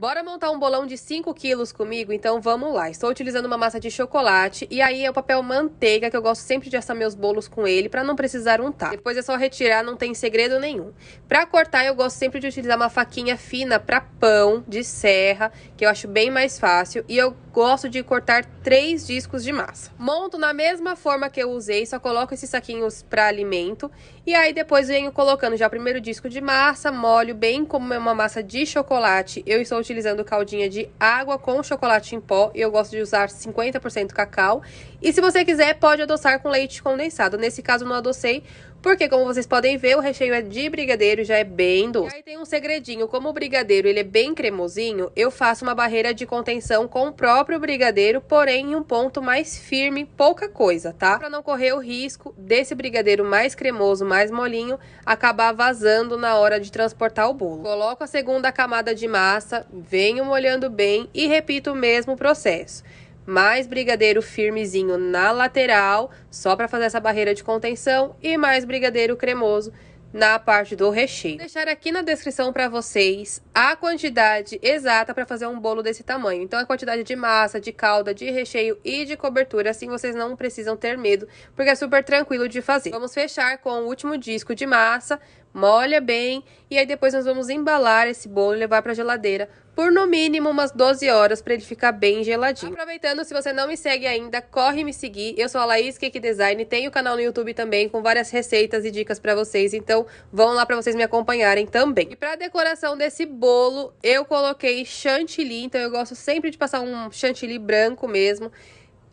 Bora montar um bolão de 5 quilos comigo? Então vamos lá. Estou utilizando uma massa de chocolate e aí é o papel manteiga, que eu gosto sempre de assar meus bolos com ele para não precisar untar. Depois é só retirar, não tem segredo nenhum. Para cortar eu gosto sempre de utilizar uma faquinha fina para pão de serra, que eu acho bem mais fácil, e eu gosto de cortar 3 discos de massa. Monto na mesma forma que eu usei, só coloco esses saquinhos para alimento e aí depois venho colocando já o primeiro disco de massa, molho bem como é uma massa de chocolate. Eu estou utilizando caldinha de água com chocolate em pó e eu gosto de usar 50% cacau. E se você quiser, pode adoçar com leite condensado. Nesse caso, não adocei, porque como vocês podem ver, o recheio é de brigadeiro e já é bem doce. E aí tem um segredinho, como o brigadeiro ele é bem cremosinho, eu faço uma barreira de contenção com o próprio brigadeiro, porém em um ponto mais firme, pouca coisa, tá? Pra não correr o risco desse brigadeiro mais cremoso, mais molinho, acabar vazando na hora de transportar o bolo. Coloco a segunda camada de massa, venho molhando bem e repito o mesmo processo. Mais brigadeiro firmezinho na lateral, só para fazer essa barreira de contenção, e mais brigadeiro cremoso na parte do recheio. Vou deixar aqui na descrição para vocês a quantidade exata para fazer um bolo desse tamanho. Então, a quantidade de massa, de calda, de recheio e de cobertura, assim vocês não precisam ter medo, porque é super tranquilo de fazer. Vamos fechar com o último disco de massa, molha bem, e aí depois nós vamos embalar esse bolo e levar para a geladeira por no mínimo umas 12 horas para ele ficar bem geladinho. Aproveitando, se você não me segue ainda, corre me seguir. Eu sou a Laís Cake Design, tenho canal no YouTube também com várias receitas e dicas para vocês, então vão lá para vocês me acompanharem também. E para decoração desse bolo, eu coloquei chantilly, então eu gosto sempre de passar um chantilly branco mesmo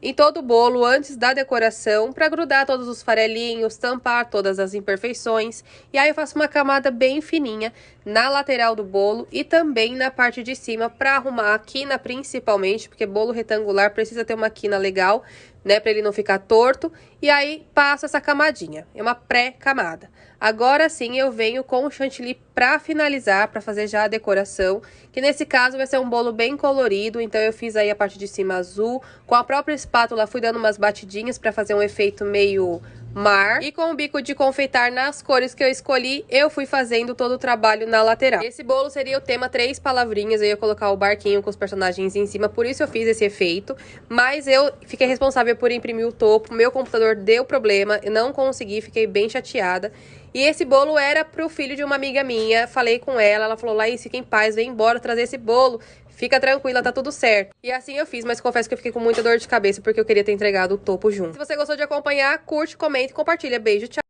em todo o bolo antes da decoração, para grudar todos os farelinhos, tampar todas as imperfeições. E aí eu faço uma camada bem fininha na lateral do bolo e também na parte de cima, para arrumar a quina principalmente, porque bolo retangular precisa ter uma quina legal, né, para ele não ficar torto. E aí passo essa camadinha, é uma pré-camada. Agora sim eu venho com o chantilly para finalizar, para fazer já a decoração, que nesse caso vai ser um bolo bem colorido. Então eu fiz aí a parte de cima azul, com a própria espátula fui dando umas batidinhas para fazer um efeito meio mar, e com o bico de confeitar nas cores que eu escolhi, eu fui fazendo todo o trabalho na lateral. Esse bolo seria o tema 3 palavrinhas, eu ia colocar o barquinho com os personagens em cima, por isso eu fiz esse efeito, mas eu fiquei responsável por imprimir o topo, meu computador deu problema, eu não consegui, fiquei bem chateada. E esse bolo era pro filho de uma amiga minha, falei com ela, ela falou: Laís, fica em paz, vem embora trazer esse bolo, fica tranquila, tá tudo certo. E assim eu fiz, mas confesso que eu fiquei com muita dor de cabeça, porque eu queria ter entregado o topo junto. Se você gostou de acompanhar, curte, comenta e compartilha. Beijo, tchau!